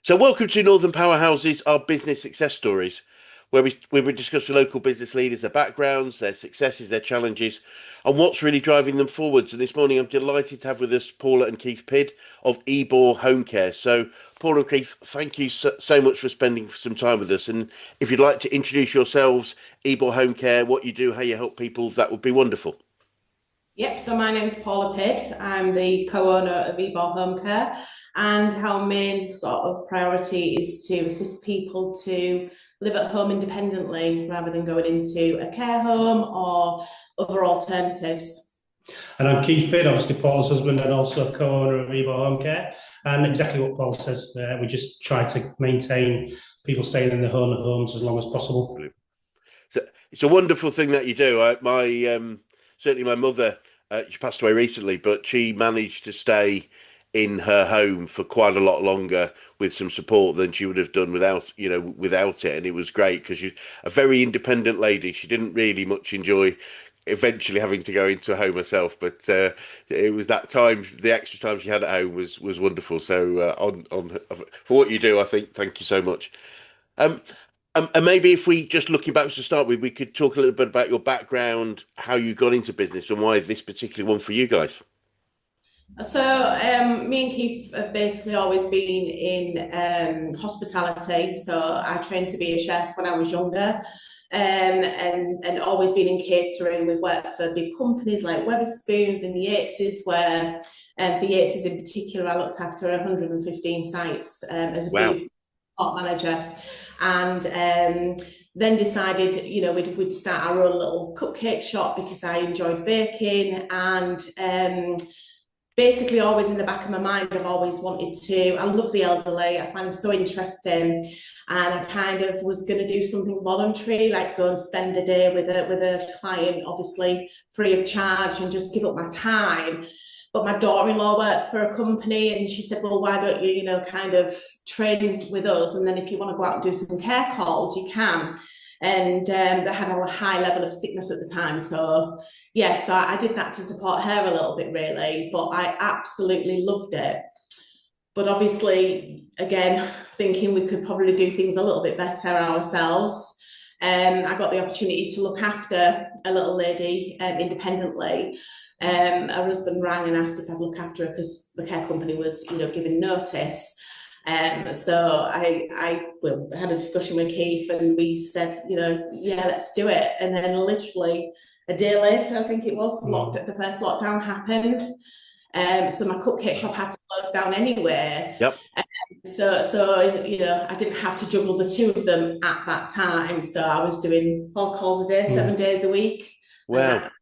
So, welcome to Northern Powerhouses, our business success stories, where we discuss with local business leaders, their backgrounds, their successes, their challenges, and what's really driving them forwards. And this morning, I'm delighted to have with us Paula and Keith Pidd of Ebor Home Care. So, Paula and Keith, thank you so much for spending some time with us. And if you'd like to introduce yourselves, Ebor Home Care, what you do, how you help people, that would be wonderful. Yep, so my name is Paula Pidd. I'm the co-owner of Ebor Home Care, and our main sort of priority is to assist people to live at home independently rather than going into a care home or other alternatives. And I'm Keith Pidd, obviously Paul's husband and also co-owner of Ebor Home Care. And exactly what Paul says, we just try to maintain people staying in their own homes as long as possible. So it's a wonderful thing that you do. Certainly my mother, she passed away recently, but she managed to stay in her home for quite a lot longer with some support than she would have done without it. And it was great because she's a very independent lady. She didn't really much enjoy eventually having to go into a home herself, but it was that time, the extra time she had at home was wonderful. So on for what you do, I think thank you so much. Um, and maybe if we just looking back to start with, we could talk a little bit about your background, how you got into business, and why this particular one for you guys. Me and Keith have basically always been in hospitality. So I trained to be a chef when I was younger, and always been in catering. We've worked for big companies like Weatherspoons and the Yateses, where for Yateses in particular, I looked after 115 sites as a Wow. food support manager, and then decided, we'd start our own little cupcake shop because I enjoyed baking and. Basically, always in the back of my mind, I've always wanted to. I love the elderly. I find them so interesting, and I kind of was going to do something voluntary, like go and spend a day with a client, obviously free of charge, and just give up my time. But my daughter-in-law worked for a company, and she said, "Well, why don't you, kind of train with us, and then if you want to go out and do some care calls, you can." And they had a high level of sickness at the time, so yeah, so I did that to support her a little bit, really, but I absolutely loved it. But obviously, again, thinking we could probably do things a little bit better ourselves. I got the opportunity to look after a little lady independently. Her husband rang and asked if I'd look after her because the care company was, giving notice. So I had a discussion with Keith and we said, yeah, let's do it. And then literally a day later, I think it was, the first lockdown happened. So my cupcake shop had to close down anyway. Yep. So I didn't have to juggle the two of them at that time. So I was doing 4 calls a day, 7 days a week. And Wow. that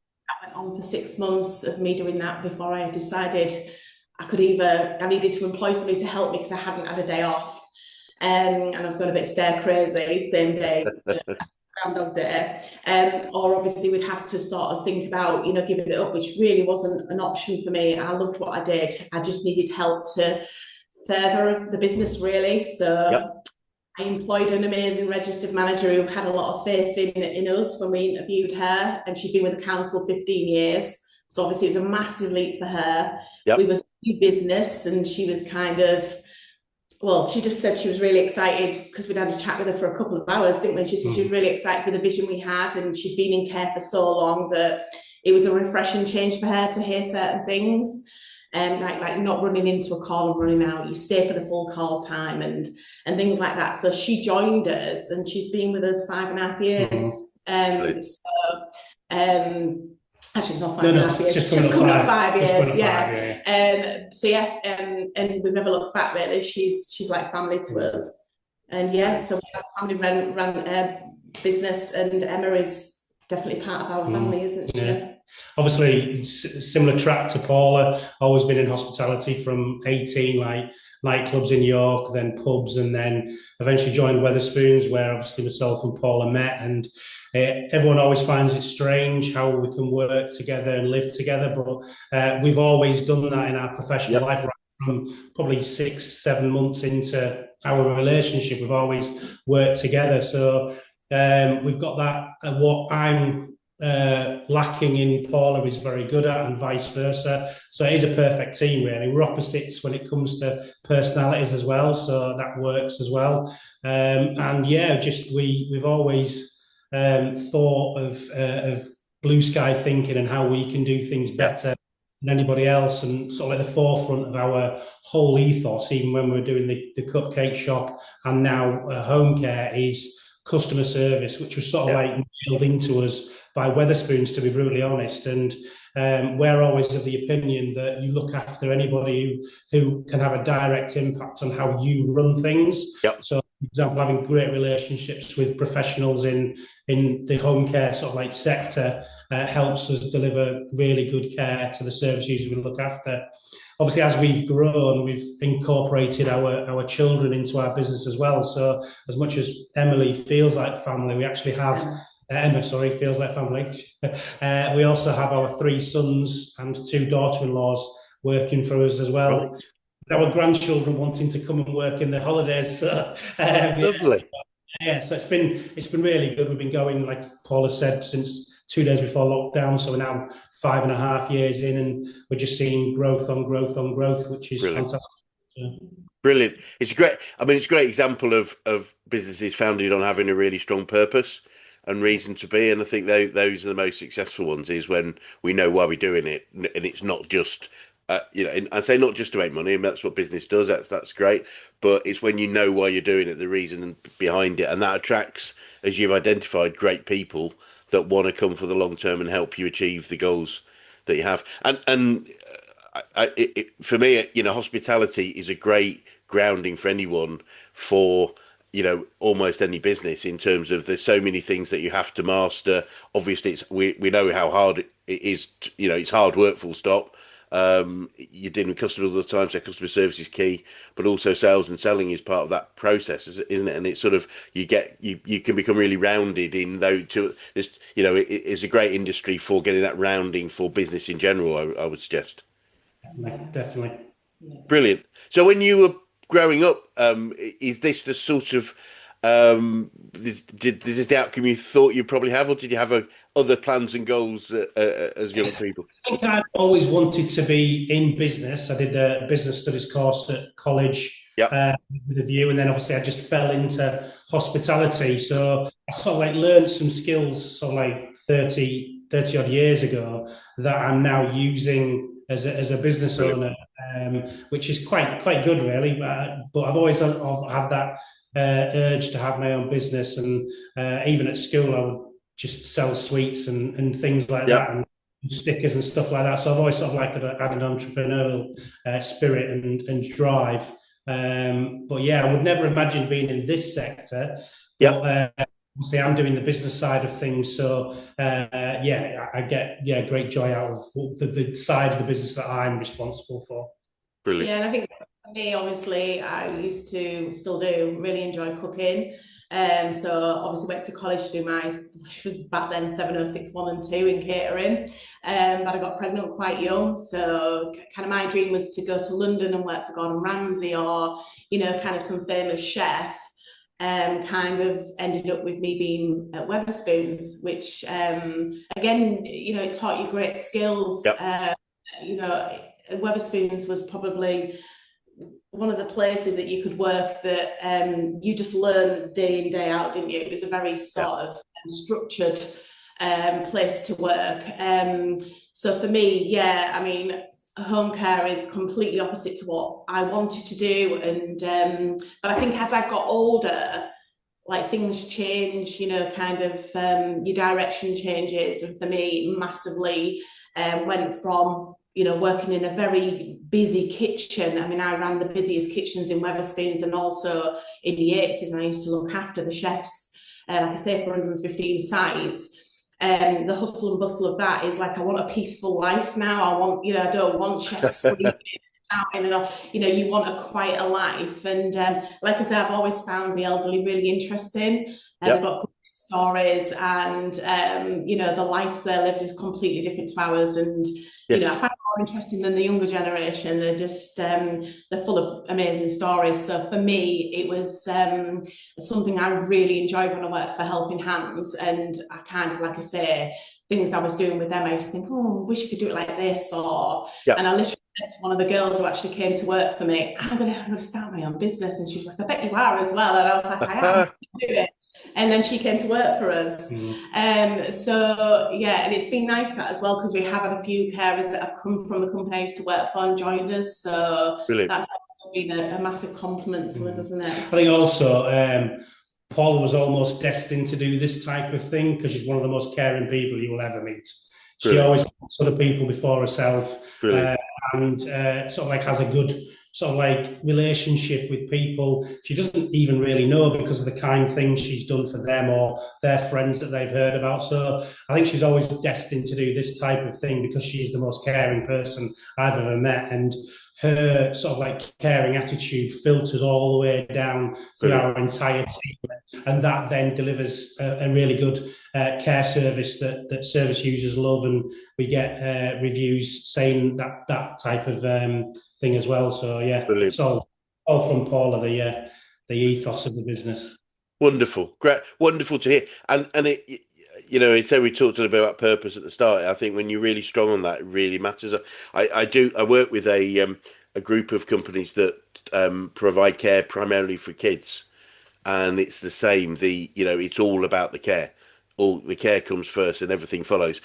went on for 6 months of me doing that before I decided I needed to employ somebody to help me because I hadn't had a day off. And I was going a bit stir crazy, same day, Groundhog Day. Or obviously we'd have to sort of think about, giving it up, which really wasn't an option for me. I loved what I did. I just needed help to further the business, really. So Yep. I employed an amazing registered manager who had a lot of faith in us when we interviewed her, and she'd been with the council 15 years. So obviously it was a massive leap for her. Yep. We was new business, and she was she just said she was really excited because we'd had a chat with her for a couple of hours, didn't we? She said she was really excited for the vision we had, and she'd been in care for so long that it was a refreshing change for her to hear certain things. Like not running into a call and running out. You stay for the full call time and things like that. So she joined us, and she's been with us 5.5 years. Actually, it's not 5.5 years. It's just coming up 5 years. Yeah. And we've never looked back, really. She's like family to us. And yeah, so we have a family run business, and Emma is definitely part of our family, isn't she? Yeah. Obviously, similar track to Paula, always been in hospitality from 18, like nightclubs in York, then pubs, and then eventually joined Weatherspoons, where obviously myself and Paula met. And everyone always finds it strange how we can work together and live together, but we've always done that in our professional life, right from probably 6-7 months into our relationship. We've always worked together. So we've got that. What I'm lacking in Paula is very good at, and vice versa. So it is a perfect team, really. We're opposites when it comes to personalities as well, so that works as well. And yeah, just we've always thought of blue sky thinking and how we can do things better than anybody else, and sort of at the forefront of our whole ethos, even when we're doing the cupcake shop and now home care, is customer service, which was sort of like built into us by Wetherspoons, to be brutally honest. And we're always of the opinion that you look after anybody who can have a direct impact on how you run things. Yep. So, for example, having great relationships with professionals in the home care sort of like sector helps us deliver really good care to the service users we look after. Obviously, as we've grown, we've incorporated our children into our business as well. So as much as Emily feels like family, we actually have Emma, sorry, feels like family. We also have our 3 sons and 2 daughter-in-laws working for us as well. Right. Our grandchildren wanting to come and work in the holidays. So, Lovely. yeah, so it's been really good. We've been going, like Paula said, since 2 days before lockdown. So we're now 5.5 years in, and we're just seeing growth on growth on growth, which is fantastic. Brilliant. It's great. I mean, it's a great example of businesses founded on having a really strong purpose and reason to be. And I think those are the most successful ones, is when we know why we're doing it, and it's not just and I say not just to make money, and that's what business does. That's great, but it's when you know why you're doing it, the reason behind it, and that attracts, as you've identified, great people that want to come for the long term and help you achieve the goals that you have. And for me, hospitality is a great grounding for anyone, for almost any business, in terms of there's so many things that you have to master. Obviously, we know how hard it is. It's hard work, full stop. You're dealing with customers all the time, so customer service is key, but also sales and selling is part of that process, isn't it? And it's sort of, you can become really rounded in those two. It's a great industry for getting that rounding for business in general, I would suggest. Definitely. Brilliant. So when you were growing up, is this the sort of this is the outcome you thought you'd probably have, or did you have other plans and goals as young people? I think I've always wanted to be in business. I did a business studies course at college with a view, and then obviously I just fell into hospitality. So I sort of like learned some skills sort of like 30 odd years ago that I'm now using as a business owner, which is quite good, really. But I've always had that urge to have my own business, and even at school I would just sell sweets and things like that, and stickers and stuff like that. So I've always sort of like had an entrepreneurial spirit and drive. But yeah, I would never imagine being in this sector. But, obviously, I'm doing the business side of things, so I get great joy out of the side of the business that I'm responsible for. Brilliant. Yeah, and I think for me, obviously, I used to, still do, really enjoy cooking. So obviously went to college to do which was back then 706 1 and 2 in catering. But I got pregnant quite young, so kind of my dream was to go to London and work for Gordon Ramsay, or kind of some famous chef. Kind of ended up with me being at Wetherspoons, which again, it taught you great skills. Wetherspoons was probably one of the places that you could work that you just learn day in, day out, didn't you? It was a very sort of structured place to work. So for me, I mean, home care is completely opposite to what I wanted to do. And but I think as I got older, like, things change, kind of your direction changes. And for me, massively went from working in a very busy kitchen. I mean, I ran the busiest kitchens in Wetherspoons, and also in the 80s, I used to look after the chefs, like I say, for 115 sites. The hustle and bustle of that is like, I want a peaceful life now. I want, I don't want chefs screaming and you want a quieter life. And like I said, I've always found the elderly really interesting. They've got great stories, and the life they lived is completely different to ours. And I find it more interesting than the younger generation. They're just they're full of amazing stories. So for me, it was something I really enjoyed when I worked for Helping Hands, and I kind of, like I say, things I was doing with them, I used to think, oh, I wish you could do it like this, Yeah. and I literally said to one of the girls who actually came to work for me, I'm gonna start my own business. And she was like, I bet you are as well. And I was like, I am, do it. And then she came to work for us. So yeah, and it's been nice that as well, because we have had a few carers that have come from the company I used to work for and joined us. So Brilliant. that's been a massive compliment to us, isn't it? I think also Paula was almost destined to do this type of thing because she's one of the most caring people you will ever meet. She Brilliant. always puts other people before herself, and sort of like has a good sort of like relationship with people she doesn't even really know because of the kind things she's done for them or their friends that they've heard about. So I think she's always destined to do this type of thing because she's the most caring person I've ever met. And her sort of like caring attitude filters all the way down through our entire team, and that then delivers a really good care service that service users love, and we get reviews saying that type of thing as well. So yeah, Brilliant. it's all from Paula, the ethos of the business. Wonderful, great, wonderful to hear. And it, you know, so we talked a little bit about purpose at the start. I think when you're really strong on that, it really matters. I work with a group of companies that provide care primarily for kids, and it's the same. It's all about the care. All the care comes first, and everything follows.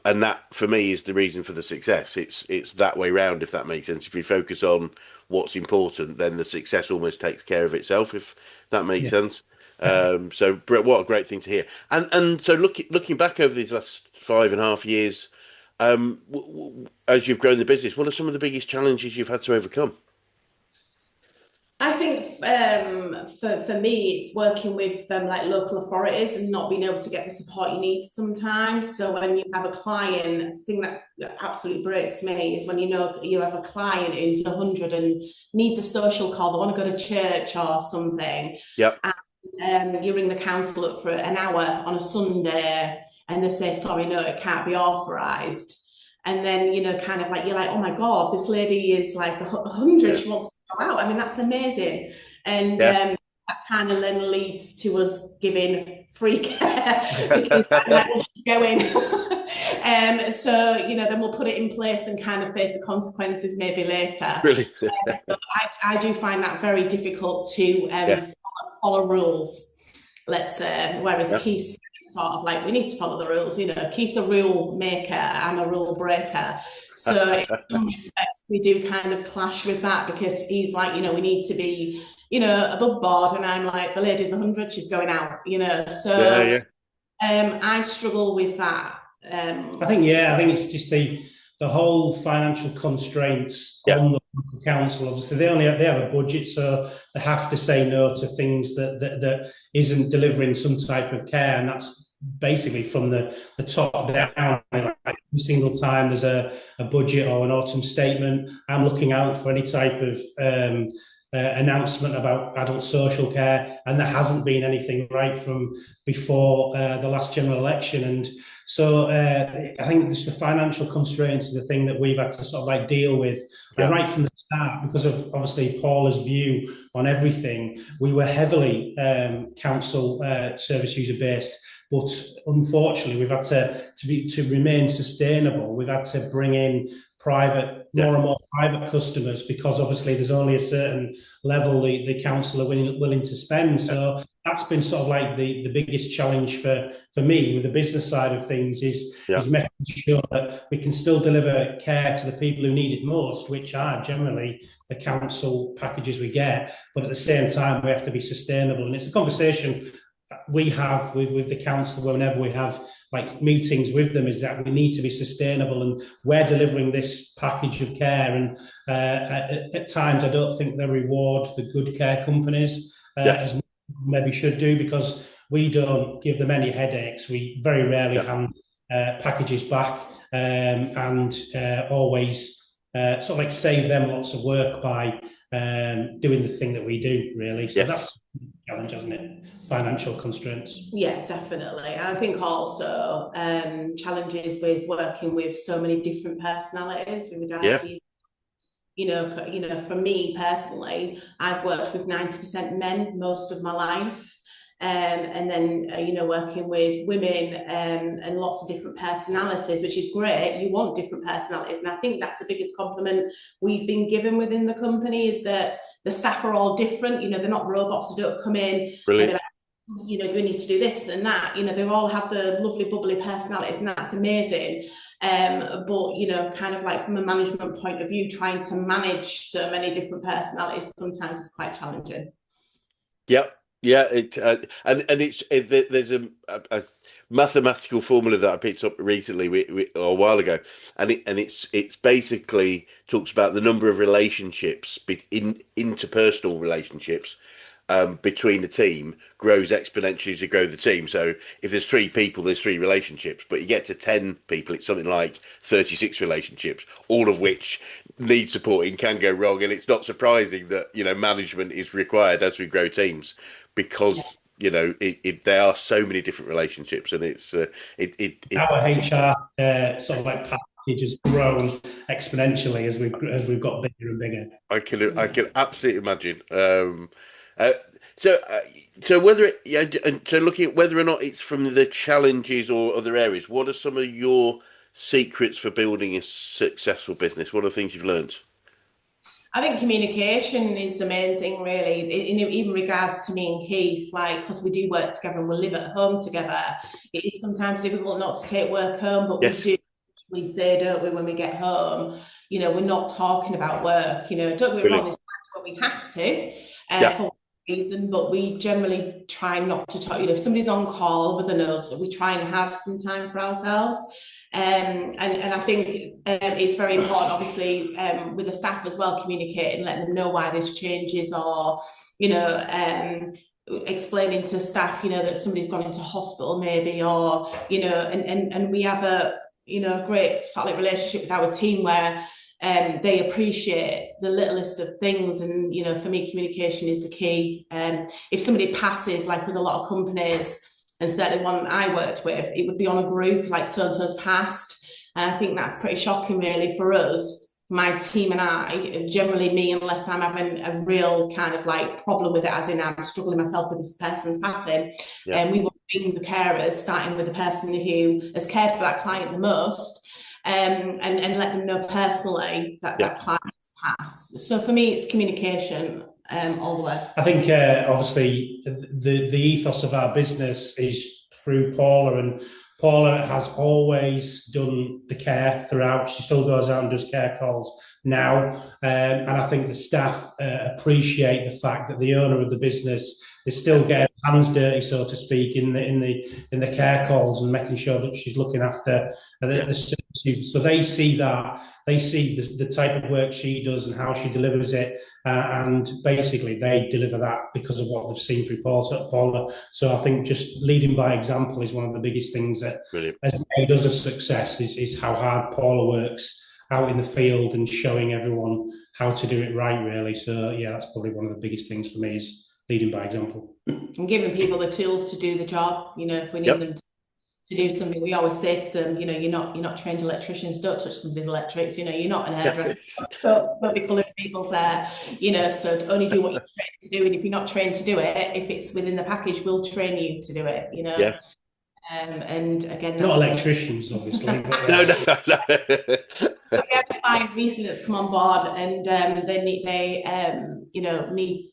And that for me is the reason for the success. It's that way round, if that makes sense. If you focus on what's important, then the success almost takes care of itself, if that makes sense. So what a great thing to hear. And so looking back over these last 5.5 years, as you've grown the business, what are some of the biggest challenges you've had to overcome? I think for me, it's working with like local authorities and not being able to get the support you need sometimes. So when you have a client, the thing that absolutely breaks me is when you have a client who's 100 and needs a social call, they want to go to church or something. Yep. And you ring the council up for an hour on a Sunday and they say, sorry, no, it can't be authorised. And then, kind of like, you're like, oh my God, this lady is like 100, she wants to go out. I mean, that's amazing. And that kind of then leads to us giving free care because I'm like, well, she's going. So, then we'll put it in place and kind of face the consequences maybe later. Really? So I do find that very difficult to follow rules, let's say, whereas Keith's sort of like, we need to follow the rules. Keith's a rule maker, I'm a rule breaker. So in some respects, we do kind of clash with that because he's like, we need to be, above board. And I'm like, the lady's 100, she's going out, So I struggle with that. I think it's just the whole financial constraints on the local council. Obviously, they have a budget, so they have to say no to things that isn't delivering some type of care, and that's basically from the top down. Like every single time there's a budget or an autumn statement, I'm looking out for any type of announcement about adult social care, and there hasn't been anything right from before the last general election. And so I think just the financial constraints is the thing that we've had to sort of like deal with. And right from the start, because of obviously Paula's view on everything, we were heavily council service user based. But unfortunately, we've had to remain sustainable. We've had to bring in more and more private customers because obviously there's only a certain level the council are willing to spend. So that's been sort of like the biggest challenge for me with the business side of things is making sure that we can still deliver care to the people who need it most, which are generally the council packages we get. But at the same time, we have to be sustainable. And it's a conversation we have with the council whenever we have like meetings with them, is that we need to be sustainable, and we're delivering this package of care, and at times I don't think they reward the good care companies as maybe should do, because we don't give them any headaches. We very rarely hand packages back, and always sort of like save them lots of work by doing the thing that we do, really. So that's a challenge, isn't it? Financial constraints. Yeah, definitely. I think also challenges with working with so many different personalities with regards to, for me personally, I've worked with 90% men most of my life. and then working with women and lots of different personalities, which is great. You want different personalities, and I think that's the biggest compliment we've been given within the company, is that the staff are all different. They're not robots who don't come in and be like, do we need to do this and that? They all have the lovely bubbly personalities, and that's amazing. But kind of like from a management point of view, trying to manage so many different personalities sometimes is quite challenging. Yep. Yeah, there's a mathematical formula that I picked up recently, a while ago, and it's basically talks about the number of relationships interpersonal relationships between the team grows exponentially as you grow the team. So if there's 3 people, there's 3 relationships, but you get to 10 people, it's something like 36 relationships, all of which need supporting, can go wrong. And it's not surprising that, management is required as we grow teams, because there are so many different relationships, and our HR sort of like package has grown exponentially as we've got bigger and bigger. I can absolutely imagine. Uh, so looking at whether or not it's from the challenges or other areas, what are some of your secrets for building a successful business? What are the things you've learned? I think communication is the main thing, really. Even regards to me and Keith, like, because we do work together and we live at home together, it is sometimes difficult not to take work home, but yes. we say, don't we, when we get home, we're not talking about work. Don't get me wrong, this is what we have to for reason, but we generally try not to talk. If somebody's on call other than us, we try and have some time for ourselves. And I think it's very important, obviously, with the staff as well, communicating, letting them know why there's changes, or explaining to staff, that somebody's gone into hospital maybe, or and we have a great solid relationship with our team where they appreciate the littlest of things. And for me, communication is the key. If somebody passes, like with a lot of companies, and certainly one I worked with, it would be on a group, like so-and-so's passed. And I think that's pretty shocking, really, for us. My team and I, generally me, unless I'm having a real kind of like problem with it, as in I'm struggling myself with this person's passing, and we will bring the carers, starting with the person who has cared for that client the most, and let them know personally that that client has passed. So for me, it's communication. All the way. I think obviously the ethos of our business is through Paula, and Paula has always done the care throughout. She still goes out and does care calls now, and I think the staff appreciate the fact that the owner of the business is still getting hands dirty, so to speak, in the care calls, and making sure that she's looking after the services. So they see that, they see the type of work she does and how she delivers it, and basically they deliver that because of what they've seen through Paula. So I think just leading by example is one of the biggest things that has made us a success, is how hard Paula works out in the field and showing everyone how to do it right, really. So yeah, that's probably one of the biggest things for me, is leading by example. And giving people the tools to do the job. If we need them to do something, we always say to them, you're not trained electricians, don't touch somebody's electrics, you're not an hairdresser, don't be colouring people's hair, so only do what you're trained to do. And if you're not trained to do it, if it's within the package, we'll train you to do it, and again, not electricians, obviously. But, no. We have a client recently that's come on board, and they need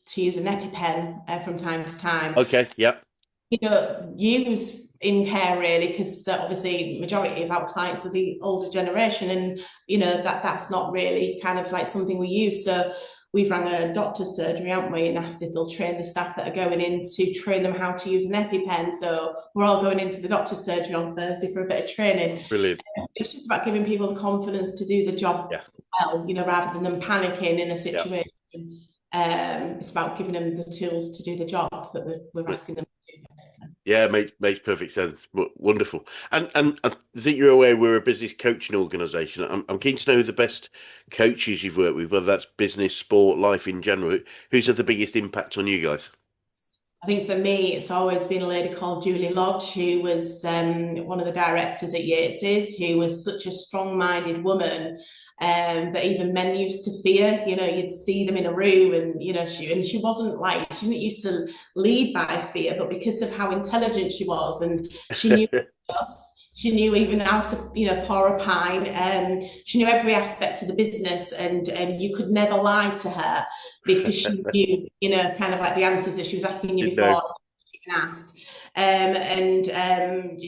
to use an EpiPen from time to time. Okay, yep. Use in care, really, because obviously majority of our clients are the older generation, and that's not really kind of like something we use. So we've rang a doctor's surgery, haven't we, and asked if they'll train the staff that are going in to train them how to use an EpiPen. So we're all going into the doctor's surgery on Thursday for a bit of training. Brilliant. It's just about giving people the confidence to do the job well, rather than them panicking in a situation. It's about giving them the tools to do the job that we're asking them to do, basically. Yeah, makes perfect sense. Wonderful. And I think you're aware we're a business coaching organisation. I'm keen to know the best coaches you've worked with, whether that's business, sport, life in general. Who's had the biggest impact on you guys? I think for me, it's always been a lady called Julie Lodge, who was one of the directors at Yates's, who was such a strong-minded woman, that even men used to fear. You know, you'd see them in a room, and you know, she wasn't like, she didn't used to lead by fear, but because of how intelligent she was, and she knew stuff. She knew even how to, you know, pour a pint. She knew every aspect of the business, and you could never lie to her because she knew, you know, kind of like the answers that she was asking you before she even asked.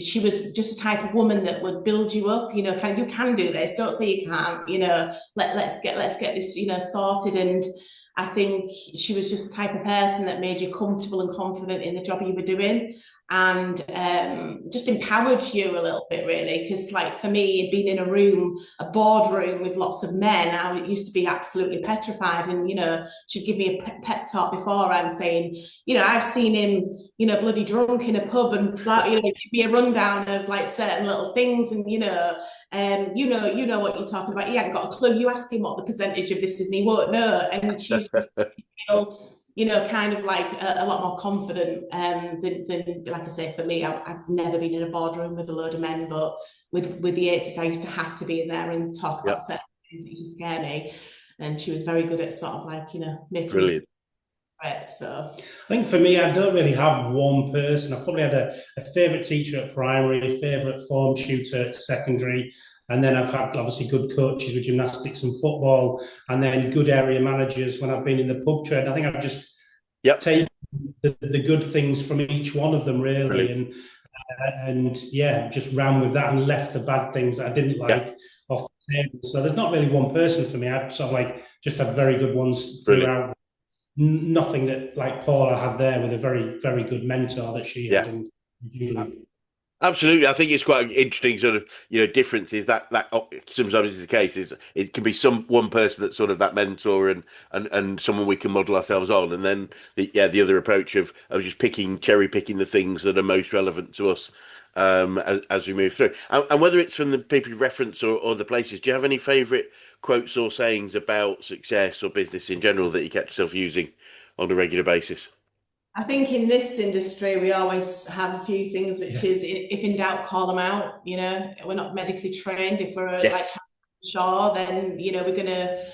She was just a type of woman that would build you up, you know, kind of, you can do this, don't say you can't, you know, let's get this, you know, sorted. And I think she was just the type of person that made you comfortable and confident in the job you were doing, and just empowered you a little bit, really. Because like for me, being in a room, a boardroom with lots of men, I used to be absolutely petrified. And you know, she'd give me a pep talk beforehand saying, you know, I've seen him, you know, bloody drunk in a pub, and you know, give me a rundown of like certain little things, and you know, you know what you're talking about. He ain't got a clue. You ask him what the percentage of this is, and he won't know. And she used to feel, you know, kind of like a lot more confident than like I say, for me, I've never been in a boardroom with a load of men, but with the ACEs, I used to have to be in there and talk about certain things that used to scare me. And she was very good at sort of like, you know, making Brilliant. Right, so I think for me, I don't really have one person. I probably had a favourite teacher at primary, a favourite form tutor at secondary, and then I've had obviously good coaches with gymnastics and football, and then good area managers when I've been in the pub trade. I think I've just taken the good things from each one of them, really. Brilliant. And yeah, just ran with that and left the bad things that I didn't like off the table. So there's not really one person for me. I've sort of like just had very good ones throughout. Nothing that like Paula had there, with a very, very good mentor that she had. And absolutely, I think it's quite an interesting sort of, you know, difference is that sometimes is the case, is it can be one person that's sort of that mentor and someone we can model ourselves on, and then the other approach of just cherry picking the things that are most relevant to us as we move through, and whether it's from the people you reference or the places. Do you have any favourite quotes or sayings about success or business in general that you catch yourself using on a regular basis? I think in this industry, we always have a few things, which is, if in doubt, call them out. You know, we're not medically trained. If we're like sure, then, you know, we're going to,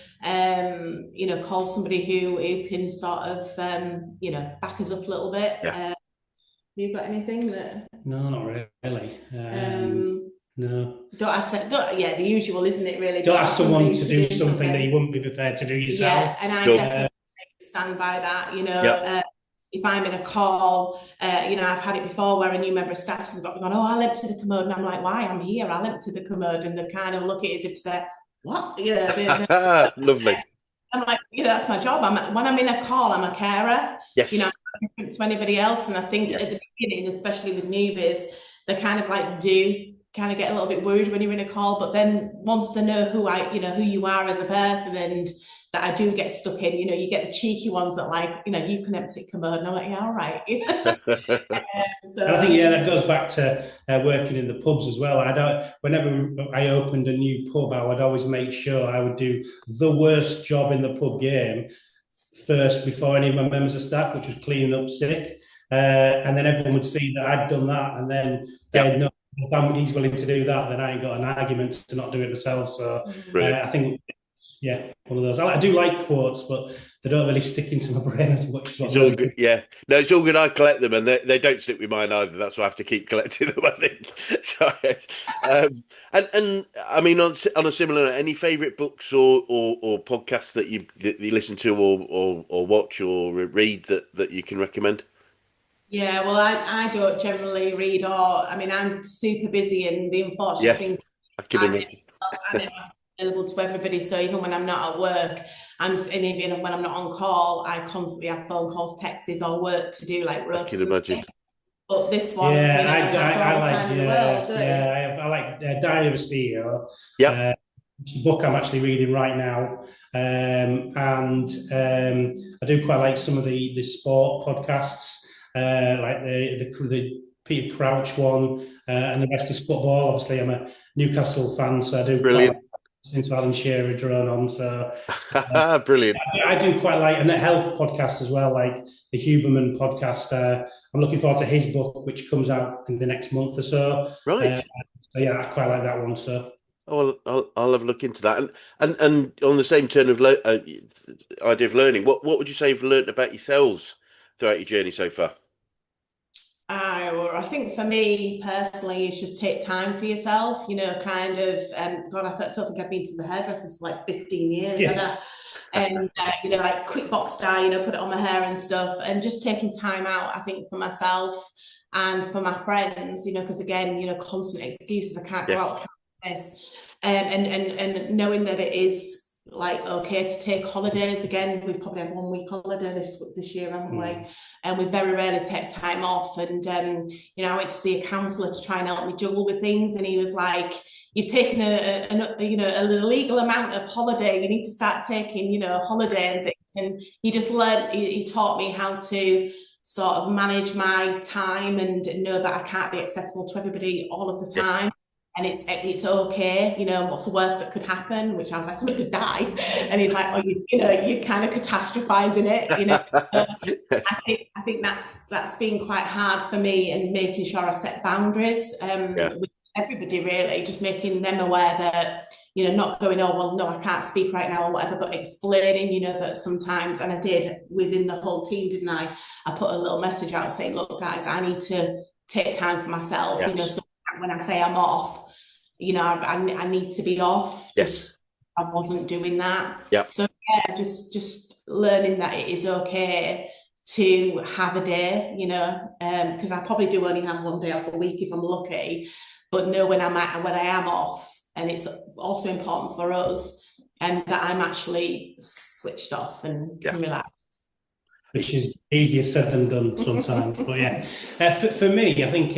you know, call somebody who can sort of, you know, back us up a little bit. Have you got anything that? No, not really. No. The usual, isn't it, really? Don't ask someone to do something that you wouldn't be prepared to do yourself. Yeah, and I definitely stand by that, you know. If I'm in a call, you know, I've had it before where a new member of staff has gone, oh, I'll empty the commode. And I'm like, why? I'm here, I'll empty the commode. And they kind of look at it as if to say, what? You know, lovely. I'm like, you know, that's my job. When I'm in a call, I'm a carer. Yes. You know, I'm different to anybody else. And I think at the beginning, especially with newbies, they kind of like kind of get a little bit worried when you're in a call, but then once they know who you are as a person, and that I do get stuck in, you know, you get the cheeky ones that like, you know, you can empty a commode, and I'm like, yeah, all right. So I think that goes back to working in the pubs as well. Whenever I opened a new pub, I would always make sure I would do the worst job in the pub game first before any of my members of staff, which was cleaning up sick, and then everyone would see that I'd done that, and then they'd know, if he's willing to do that, then I ain't got an argument to not do it myself. So I think, one of those. I do like quotes, but they don't really stick into my brain as much. It's all good. Yeah, no, it's all good. I collect them, and they don't stick with mine either. That's why I have to keep collecting them, I think. So, and I mean, on a similar, any favourite books or podcasts that you listen to or watch or read that you can recommend? Yeah, well, I don't generally read, I mean, I'm super busy, and the unfortunate thing, I can imagine. I'm available to everybody. So even when I'm not at work, and even when I'm not on call, I constantly have phone calls, texts, or work to do, like roast. I can imagine. But this one, I like Diary of a CEO. Yeah. Book I'm actually reading right now, and I do quite like some of the sport podcasts. Like the Peter Crouch one, and the rest is football. Obviously, I'm a Newcastle fan, so I do brilliant. Into Alan Shearer drone on. So brilliant. I do quite like, and a health podcast as well, like the Huberman podcast. I'm looking forward to his book, which comes out in the next month or so. Right. So yeah, I quite like that one. So Oh, I'll have a look into that. And on the same turn of idea of learning, what would you say you've learned about yourselves throughout your journey so far? I think for me personally, it's just take time for yourself, kind of, God, don't think I've been to the hairdressers for like 15 years. Yeah. And like quick box dye, put it on my hair and stuff, and just taking time out, I think, for myself and for my friends, because again, constant excuses, I can't go Yes. out, can't do this. And knowing that it is like okay to take holidays. Again, we've probably had 1 week holiday this year, haven't we? And we very rarely take time off. And I went to see a counsellor to try and help me juggle with things, and he was like, you've taken an illegal amount of holiday. You need to start taking, holiday and things. And he just learned. He taught me how to sort of manage my time and know that I can't be accessible to everybody all of the Yes. time. And it's okay, what's the worst that could happen? Which I was like, somebody could die. And he's like, oh, you're kind of catastrophizing it. So Yes. I think that's been quite hard for me, and making sure I set boundaries Yeah. with everybody, really, just making them aware that, not going, oh, well, no, I can't speak right now or whatever, but explaining, that sometimes, and I did within the whole team, didn't I? I put a little message out saying, look, guys, I need to take time for myself, Yes. so when I say I'm off, I need to be off. Yes. Just I wasn't doing that. Yeah. So yeah, just learning that it is okay to have a day, because I probably do only have 1 day off a week if I'm lucky, but know when I am off, and it's also important for us, and that I'm actually switched off and can relax. Which is easier said than done sometimes. But yeah, for me, I think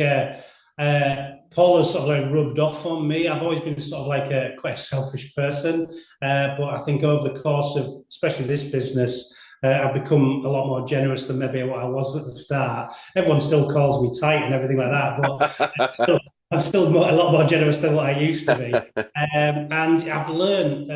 Paula's sort of like rubbed off on me. I've always been sort of like quite a selfish person, but I think over the course of, especially this business, I've become a lot more generous than maybe what I was at the start. Everyone still calls me tight and everything like that, but I'm still a lot more generous than what I used to be. And I've learned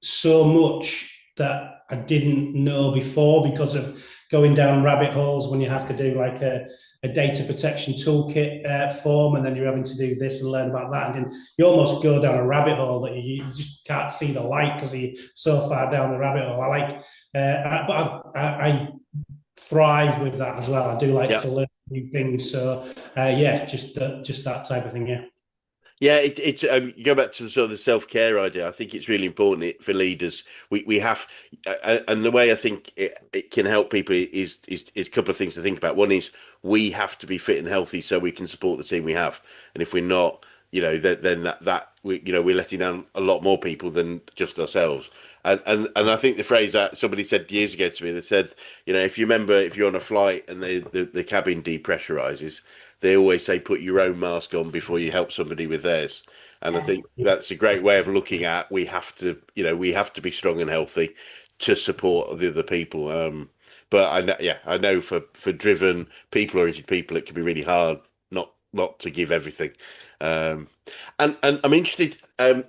so much that I didn't know before, because of going down rabbit holes when you have to do like a data protection toolkit form, and then you're having to do this and learn about that, and then you almost go down a rabbit hole that you just can't see the light because you're so far down the rabbit hole. I thrive with that as well. I do like to learn new things. So yeah, just that type of thing. Yeah. Yeah, it's you go back to the sort of the self-care idea. I think it's really important for leaders. We have, and the way I think it can help people is a couple of things to think about. One is we have to be fit and healthy so we can support the team we have, and if we're not, then that we're letting down a lot more people than just ourselves. And I think the phrase that somebody said years ago to me, they said, if you remember, if you're on a flight and the cabin depressurizes, they always say put your own mask on before you help somebody with theirs. And I think that's a great way of looking at, we have to be strong and healthy to support the other people. But I know for driven people-oriented people, it can be really hard not to give everything. And I'm interested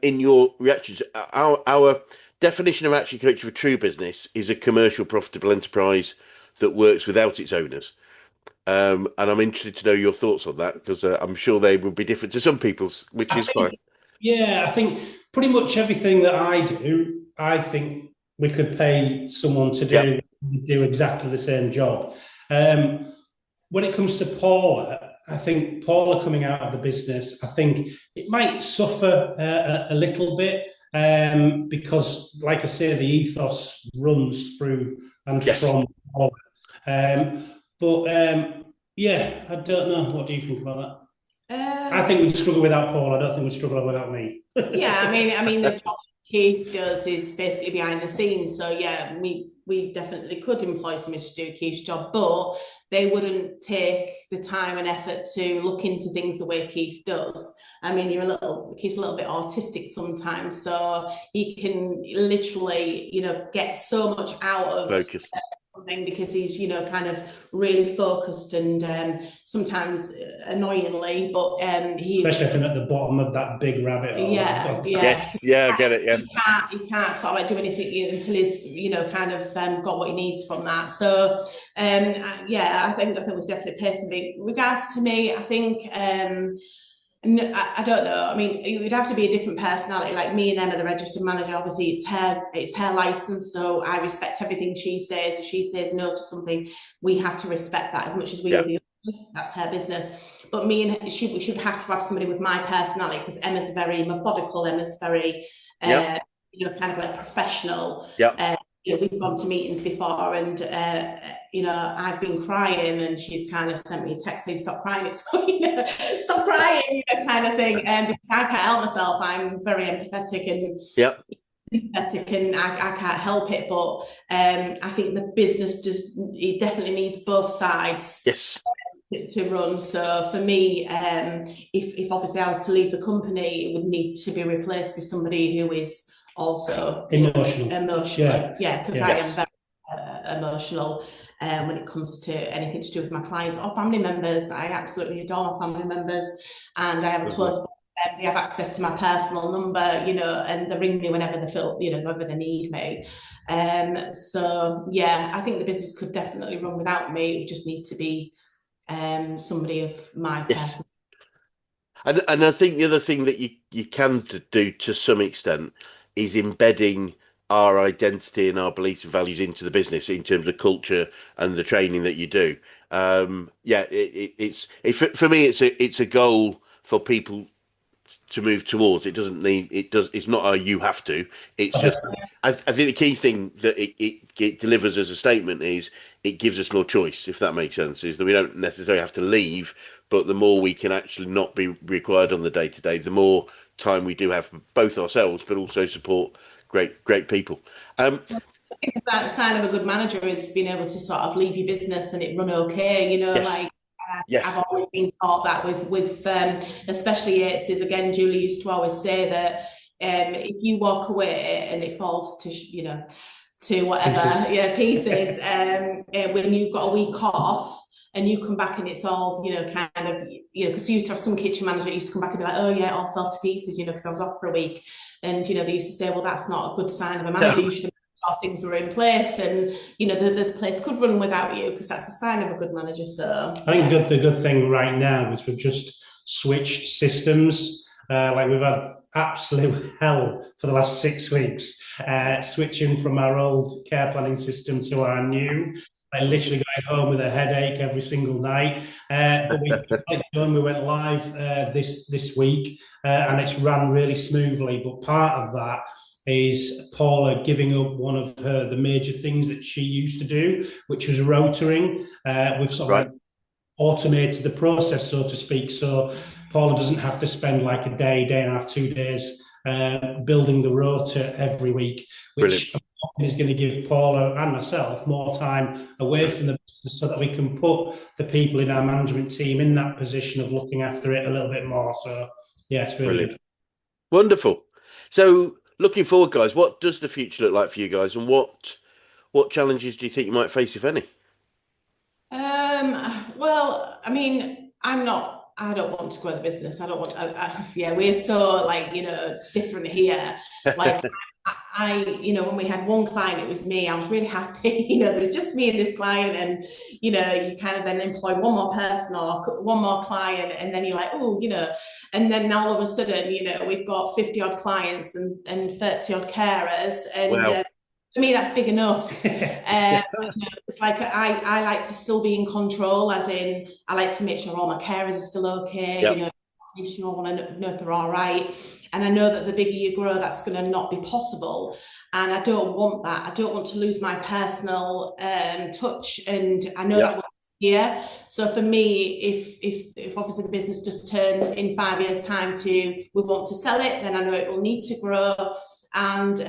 in your reactions. Our definition of actually coaching for true business is a commercial profitable enterprise that works without its owners. And I'm interested to know your thoughts on that, because I'm sure they will be different to some people's, which is fine. Yeah, I think pretty much everything that I do, I think we could pay someone to do exactly the same job. When it comes to Paula, I think Paula coming out of the business, I think it might suffer a little bit, because, like I say, the ethos runs through and from Paula. Yeah, I don't know. What do you think about that? I think we'd struggle without Paul. I don't think we'd struggle without me. Yeah, I mean, the job Keith does is basically behind the scenes. So yeah, we definitely could employ somebody to do Keith's job, but they wouldn't take the time and effort to look into things the way Keith does. I mean, Keith's a little bit autistic sometimes, so he can literally, get so much out of Focus. Something, because he's kind of really focused, and sometimes annoyingly, but especially if I'm at the bottom of that big rabbit hole. Yes, I get it. Yeah, he can't sort of like do anything until he's kind of got what he needs from that. So I think we definitely pay something. Regards to me, I think No, I don't know. I mean, it would have to be a different personality. Like me and Emma, the registered manager, obviously it's her license, so I respect everything she says. If she says no to something, we have to respect that as much as we Yeah. will the others. That's her business. But me and she should have to have somebody with my personality, because Emma's very methodical. Emma's very, Yeah. kind of like professional. Yeah. We've gone to meetings before, and I've been crying, and she's kind of sent me a text saying, "Stop crying, it's stop crying," kind of thing. Because I can't help myself, I'm very empathetic and Yeah. I can't help it. But I think the business it definitely needs both sides. Yes. To run. So for me, if obviously I was to leave the company, it would need to be replaced with somebody who is also emotional. Because I am very emotional when it comes to anything to do with my clients or family members. I absolutely adore my family members, and I have a close bond with them. They have access to my personal number, and they ring me whenever they feel, whenever they need me. So yeah, I think the business could definitely run without me. It just need to be somebody of my personal. And I think the other thing that you can do to some extent is embedding our identity and our beliefs and values into the business in terms of culture and the training that you do. For me, it's a goal for people to move towards. It's not a you have to. It's just I think the key thing that it delivers as a statement is it gives us more choice, if that makes sense, is that we don't necessarily have to leave, but the more we can actually not be required on the day to day, the more time we do have for both ourselves, but also support great people. I think the sign of a good manager is being able to sort of leave your business and it run okay, Yes. Yes. I've always been taught that with especially Yates's. Again, Julie used to always say that if you walk away and it falls to whatever pieces, when you've got a week off and you come back and it's all kind of because you used to have some kitchen manager that used to come back and be like, oh yeah, it all fell to pieces, because I was off for a week, and they used to say, well, that's not a good sign of a manager. You should things were in place, and the place could run without you, because that's a sign of a good manager. So I think the good thing right now is we've just switched systems. Like we've had absolute hell for the last 6 weeks, switching from our old care planning system to our new. I literally going home with a headache every single night. But we went live this week, and it's run really smoothly. But part of that is Paula giving up one of the major things that she used to do, which was rotoring. We've sort of automated the process, so to speak. So Paula doesn't have to spend like a day and a half, 2 days building the rota every week, which is going to give Paula and myself more time away from the business, so that we can put the people in our management team in that position of looking after it a little bit more. So yeah, it's really good. Wonderful. So looking forward, guys, what does the future look like for you guys, and what challenges do you think you might face, if any? Well, I mean, I don't want to grow the business. I don't want. We're so different here. Like when we had one client, it was me. I was really happy. There was just me and this client, and you kind of then employ one more person or one more client, and then you're like, oh, and then all of a sudden, we've got 50 odd clients and 30 odd carers, and wow. For me, that's big enough. It's like I like to still be in control, as in I like to make sure all my carers are still okay. Yep. I want to know if they're all right. And I know that the bigger you grow, that's going to not be possible. And I don't want that. I don't want to lose my personal touch. And I know that here. So for me, if obviously the business just turned in 5 years' time to we want to sell it, then I know it will need to grow. And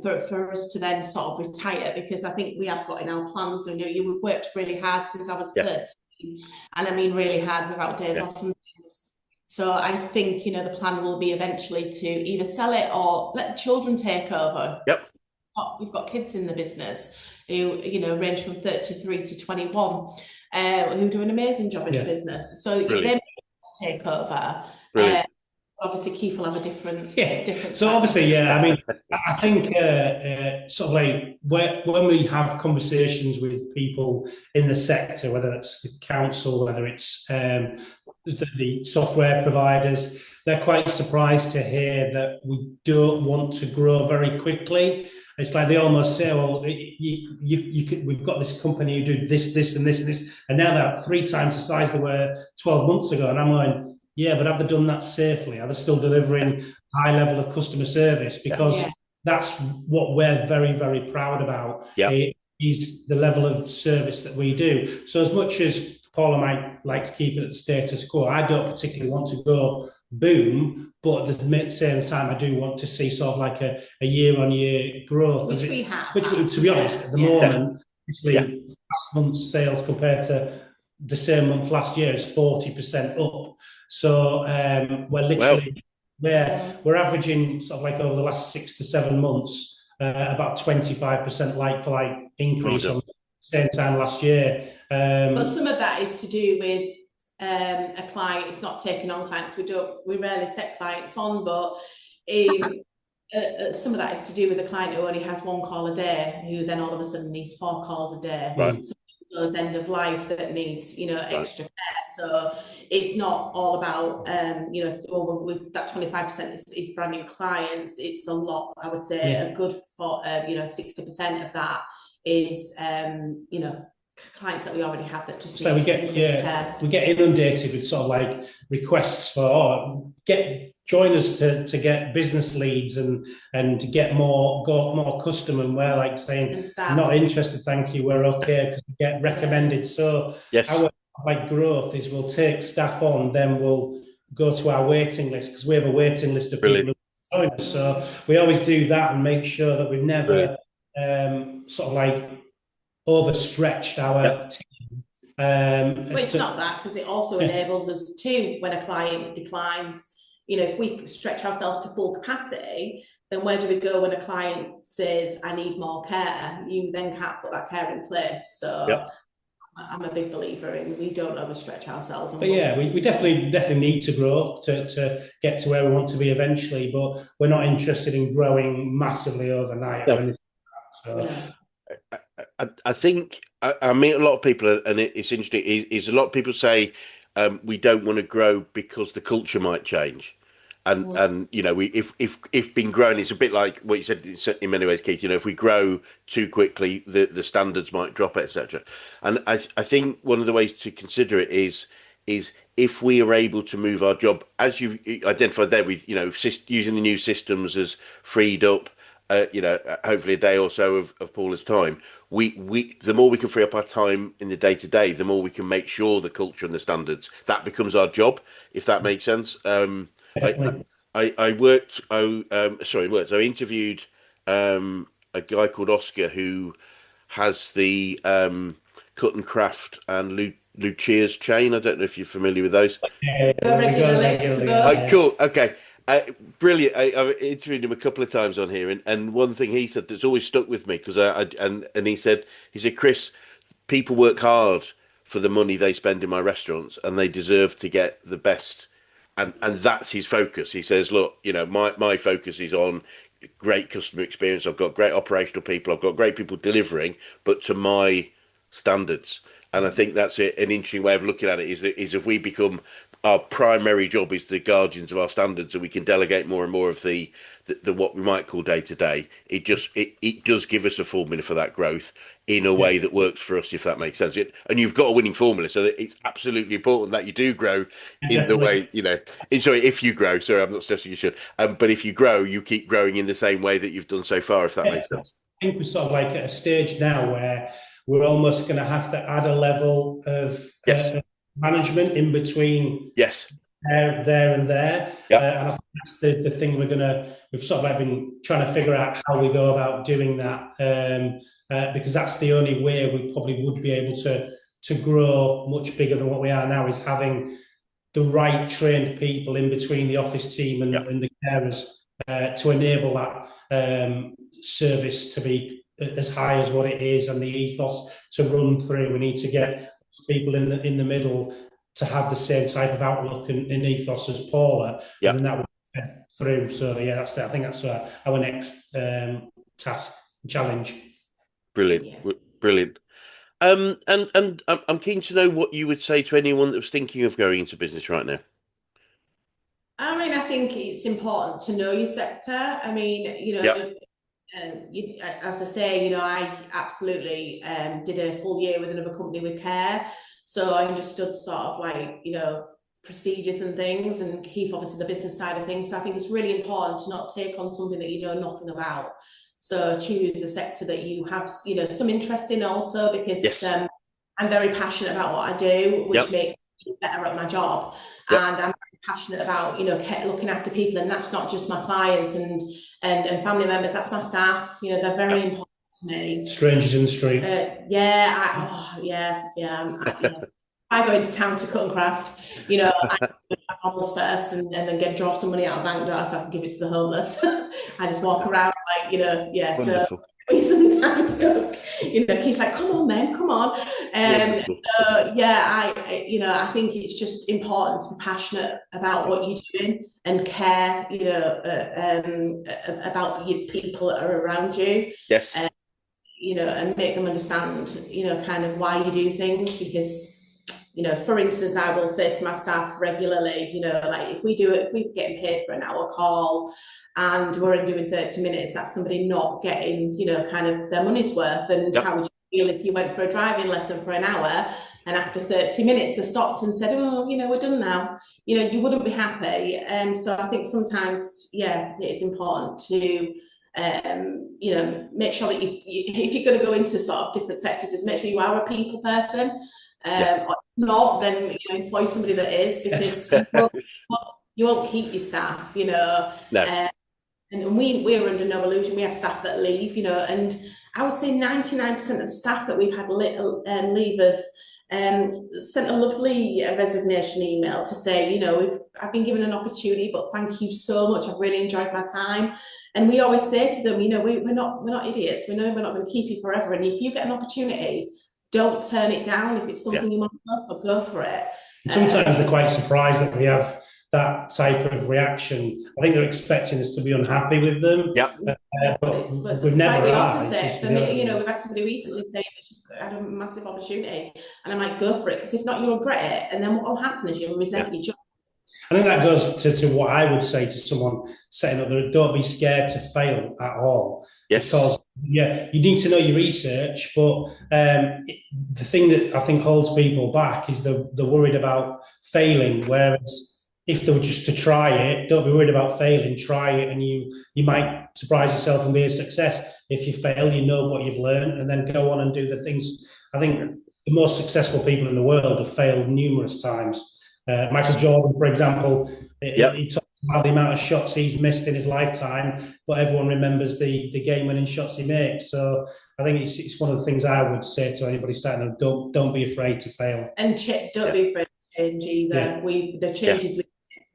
for us to then sort of retire, because I think we have got in our plans, you've worked really hard since I was 13, and I mean really hard, without days off and things. So I think the plan will be eventually to either sell it or let the children take over. Yep. We've got kids in the business who range from 33 to 21, who do an amazing job in the business. So they're able to take over. Obviously, Keith will have a different. So obviously, I mean, I think sort of like when we have conversations with people in the sector, whether it's the council, whether it's the software providers, they're quite surprised to hear that we don't want to grow very quickly. It's like they almost say, well, we've got this company who do this, this, and this, and this, and now they're 3 times the size they were 12 months ago. And I'm going, yeah, but have they done that safely? Are they still delivering high level of customer service? Because that's what we're very, very proud about. Is the level of service that we do. So as much as Paula might like to keep it at the status quo, I don't particularly want to go boom, but at the same time, I do want to see sort of like a year-on-year growth. Which we have. Which, to be honest, at the moment, actually, last month's sales compared to the same month last year is 40% up. So we're literally, we're averaging sort of like over the last 6 to 7 months, about 25% like-for-like increase on the same time last year. But some of that is to do with a client. It's not taking on clients. We rarely take clients on, but some of that is to do with a client who only has 1 call a day, who then all of a sudden needs 4 calls a day. Right. So those end of life that needs, extra care. So it's not all about, with that 25% is brand new clients. It's a lot, I would say, a good 60% of that is, clients that we already have that just. So we get inundated with sort of like requests for join us to get business leads and to get more customer, and we're like saying not interested, thank you, we're okay, because we get recommended. So our like growth is we'll take staff on, then we'll go to our waiting list, because we have a waiting list of people who join us. So we always do that and make sure that we've never sort of like overstretched our team. But it's not that, because it also enables us to, when a client declines, if we stretch ourselves to full capacity, then where do we go when a client says, I need more care? You then can't put that care in place. So I'm a big believer in we don't overstretch ourselves. But we definitely need to grow to get to where we want to be eventually, but we're not interested in growing massively overnight or anything like that. So. I think I meet a lot of people, and it's interesting. Is a lot of people say we don't want to grow because the culture might change, and if been growing, it's a bit like what you said in many ways, Keith. If we grow too quickly, the standards might drop, etc. And I think one of the ways to consider it is if we are able to move our job, as you identified there, with using the new systems has freed up. Hopefully a day or so of Paula's time. The more we can free up our time in the day to day, the more we can make sure the culture and the standards, that becomes our job, if that makes sense. I interviewed a guy called Oscar who has the Cut and Craft and Lucia's chain. I don't know if you're familiar with those. Cool. Okay. Brilliant. I've interviewed him a couple of times on here, and one thing he said that's always stuck with me, because he said, Chris, people work hard for the money they spend in my restaurants, and they deserve to get the best, and that's his focus. He says, look, my focus is on great customer experience. I've got great operational people, I've got great people delivering, but to my standards. And I think that's an interesting way of looking at it, is if we become, our primary job is the guardians of our standards, and we can delegate more and more of the what we might call day to day. It does give us a formula for that growth in a way that works for us, if that makes sense. And you've got a winning formula, so that it's absolutely important that you do grow in the way, if you grow, sorry, I'm not suggesting you should, but if you grow, you keep growing in the same way that you've done so far, if that makes sense. I think we're sort of like at a stage now where we're almost going to have to add a level of management in between there and there. And I think that's the thing we've sort of like been trying to figure out how we go about doing that, because that's the only way we probably would be able to grow much bigger than what we are now, is having the right trained people in between the office team and the carers to enable that service to be as high as what it is, and the ethos to run through. We need to get people in the middle to have the same type of outlook and ethos as Paula, and then that will get through. So I think that's our next task challenge. Brilliant. And I'm keen to know what you would say to anyone that was thinking of going into business right now. I mean, I think it's important to know your sector. I mean, Yep. as I say, I absolutely did a full year with another company with care. So I understood sort of like, procedures and things, and keep obviously the business side of things. So I think it's really important to not take on something that you know nothing about. So choose a sector that you have, some interest in also, because Yes. I'm very passionate about what I do, which Yep. makes me better at my job. Yep. And I'm passionate about looking after people, and that's not just my clients and family members, that's my staff. They're very Yep. important to me. Strangers in the street. I go into town to cut and craft. I do my homeless first, and then draw some money out of bank door so I can give it to the homeless. I just walk around like, so Wonderful. we sometimes stuck. He's like, come on, man, come on. Wonderful. I think it's just important to be passionate about what you're doing and care, about your people that are around you. Yes. And make them understand, kind of why you do things. Because, for instance, I will say to my staff regularly, like if we're getting paid for an hour call and we're only doing 30 minutes, that's somebody not getting, kind of their money's worth. And Yep. how would you feel if you went for a driving lesson for an hour and after 30 minutes they stopped and said, oh, we're done now? You wouldn't be happy. So I think sometimes, it is important to make sure that if you're going to go into sort of different sectors, is make sure you are a people person. Yes. Or not, then employ somebody that is, because you won't keep your staff, No. and we're under no illusion. We have staff that leave, and I would say 99% of the staff that we've had leave have sent a lovely resignation email to say, I've been given an opportunity, but thank you so much. I've really enjoyed my time. And we always say to them, we're not idiots. We know we're not going to keep you forever. And if you get an opportunity, don't turn it down. If it's something you want to go for, go for it. And sometimes they're quite surprised that we have that type of reaction. I think they're expecting us to be unhappy with them. Yep. But we've never the had. opposite. For me, we've had somebody recently say she had a massive opportunity, and I might go for it, because if not, you'll regret it, and then what will happen is you'll resent your job. I think that goes to what I would say to someone setting up there. Don't be scared to fail at all. Yes. Because, you need to know your research. But the thing that I think holds people back is they're worried about failing. Whereas if they were just to try it, don't be worried about failing. Try it, and you might surprise yourself and be a success. If you fail, you know what you've learned, and then go on and do the things. I think the most successful people in the world have failed numerous times. Michael Jordan, for example, he talks about the amount of shots he's missed in his lifetime, but everyone remembers the game-winning shots he makes. So I think it's one of the things I would say to anybody starting out: don't be afraid to fail, and don't be afraid to change either. Yeah. The changes we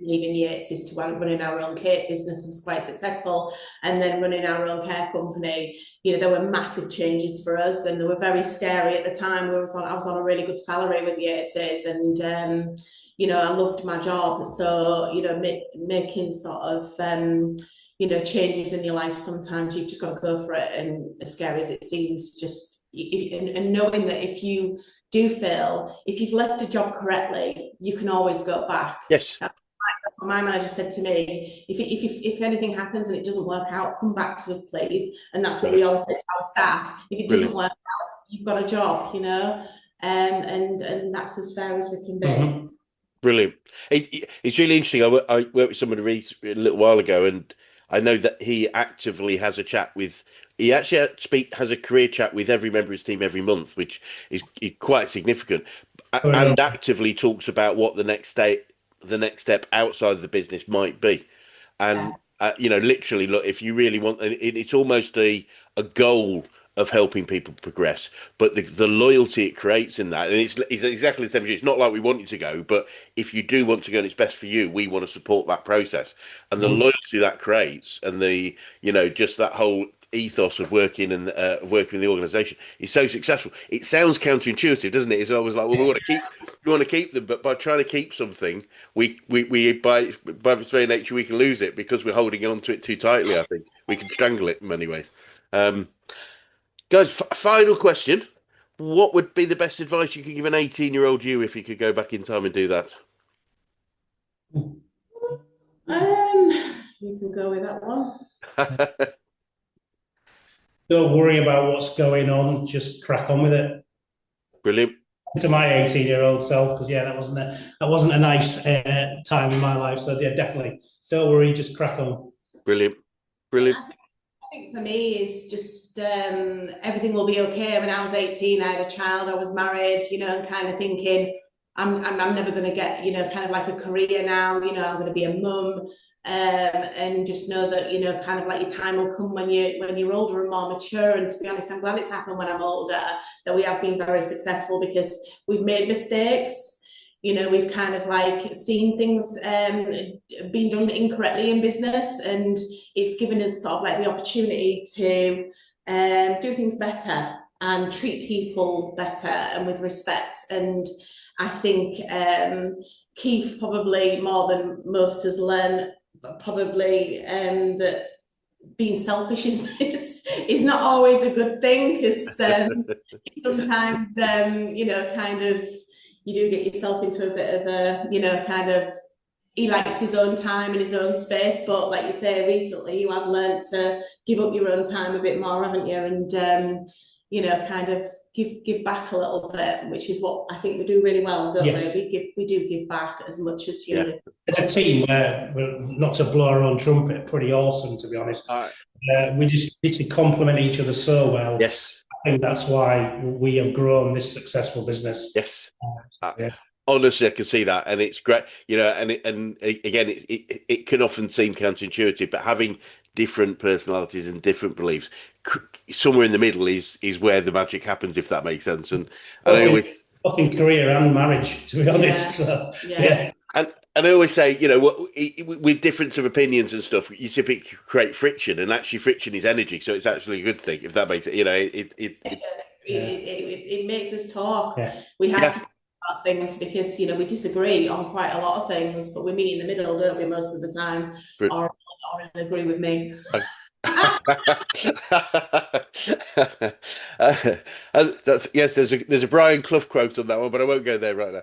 leaving Yates is to running our own care business was quite successful, and then running our own care company, there were massive changes for us, and they were very scary at the time. I was on a really good salary with Yates, and I loved my job. So, making sort of, changes in your life, sometimes you've just got to go for it. And as scary as it seems, just, and knowing that if you do fail, if you've left a job correctly, you can always go back. Yes. That's what my manager said to me. If anything happens and it doesn't work out, come back to us, please. And that's what we always say to our staff. If it doesn't work out, you've got a job, and that's as fair as we can be. Mm-hmm. Brilliant. It's really interesting. I worked with somebody a little while ago, and I know that he actively has a chat with. He actually has a career chat with every member of his team every month, which is quite significant, and actively talks about what the next step outside of the business might be. And literally, look, if you really want, it's almost a goal of helping people progress, but the loyalty it creates in that, and it's exactly the same. It's not like we want you to go, but if you do want to go and it's best for you, we want to support that process, and the loyalty that creates, and the just that whole ethos of working and working with the organisation is so successful. It sounds counterintuitive, doesn't it? It's always like, well, we want to keep them, but by trying to keep something, we by its very nature we can lose it because we're holding on to it too tightly. I think we can strangle it in many ways. Guys, final question. What would be the best advice you could give an 18-year-old you if you could go back in time and do that? You can go with that one. Don't worry about what's going on, just crack on with it. Brilliant. To my 18-year-old self, because yeah, that wasn't a nice time in my life. So yeah, definitely don't worry, just crack on. Brilliant. Brilliant. I think for me it's just everything will be okay. When I was 18, I had a child, I was married, and kind of thinking I'm never going to get, kind of like a career now, I'm going to be a mum. And just know that, kind of like your time will come when you're older and more mature. And to be honest, I'm glad it's happened when I'm older, that we have been very successful because we've made mistakes. We've kind of like seen things being done incorrectly in business, and it's given us sort of like the opportunity to do things better and treat people better and with respect. And I think Keith probably more than most has learned probably that being selfish is not always a good thing, because sometimes kind of you do get yourself into a bit of a kind of, he likes his own time and his own space, but like you say, recently you have learned to give up your own time a bit more, haven't you? And kind of give back a little bit, which is what I think we do really well, don't Yes. we do give back as much as As a team, we're not to blow our own trumpet, pretty awesome, to be honest. We just literally complement each other so well. Yes. I think that's why we have grown this successful business. Yes. Yeah. Honestly, I can see that, and it's great, and again, it can often seem counterintuitive, but having different personalities and different beliefs, somewhere in the middle is where the magic happens, if that makes sense. And I always fucking career and marriage, to be honest. So, yeah. And I always say, with difference of opinions and stuff, you typically create friction, and actually friction is energy, so it's actually a good thing, if that makes it. It makes us talk. Yeah. We have to talk about things because we disagree on quite a lot of things, but we meet in the middle, don't we, most of the time, or agree with me. Yes, there's a Brian Clough quote on that one, but I won't go there right now.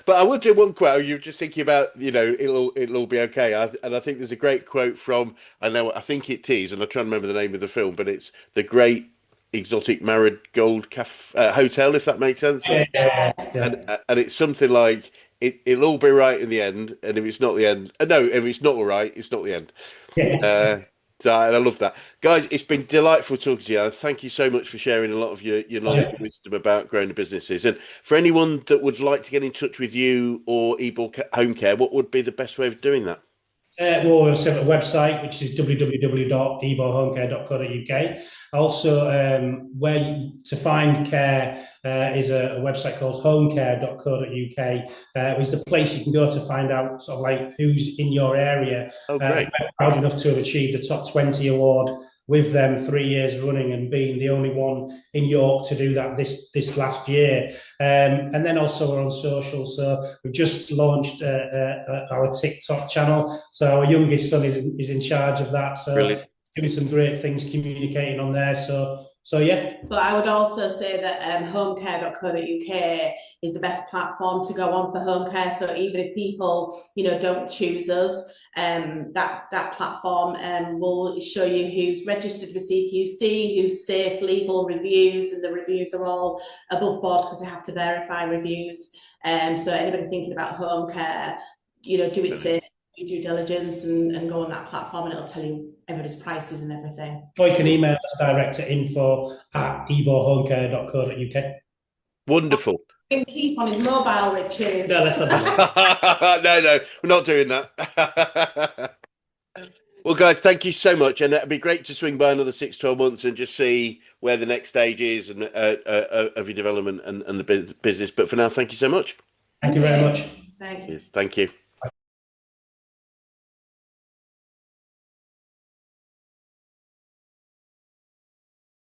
But I would do one quote. You're just thinking about, it'll all be okay. And I think there's a great quote from, I think it is, and I'm trying to remember the name of the film, but it's The Great Exotic Marigold Hotel, if that makes sense. And it's something like, it'll all be right in the end, and if it's not the end, no, if it's not all right, it's not the end. Yes. And I love that, guys. It's been delightful talking to you. Thank you so much for sharing a lot of your knowledge and wisdom about growing the businesses. And for anyone that would like to get in touch with you or Ebor Home Care, what would be the best way of doing that? Well, we have a website, which is www.eborhomecare.co.uk. Also, where to find care is a website called homecare.co.uk, which is the place you can go to find out sort of like who's in your area. Oh, great. Proud enough to have achieved a top 20 award with them 3 years running, and being the only one in York to do that this last year. And then also we're on social. So we've just launched our TikTok channel. So our youngest son is in charge of that. So Brilliant. he's doing some great things communicating on there. So yeah. But I would also say that homecare.co.uk is the best platform to go on for home care. So even if people, don't choose us, that platform will show you who's registered with CQC, who's safe, legal reviews, and the reviews are all above board because they have to verify reviews. So anybody thinking about home care, do it safe, do due diligence, and go on that platform, and it'll tell you everybody's prices and everything. Or you can email us direct to info@eborhomecare.co.uk. Wonderful. Keep on his mobile, Richard. No, that's not No, we're not doing that. Well, guys, thank you so much, and it'd be great to swing by another 6-12 months and just see where the next stage is and of your development and the business. But for now, thank you so much. Thank you very much. Thanks. Yes, thank you.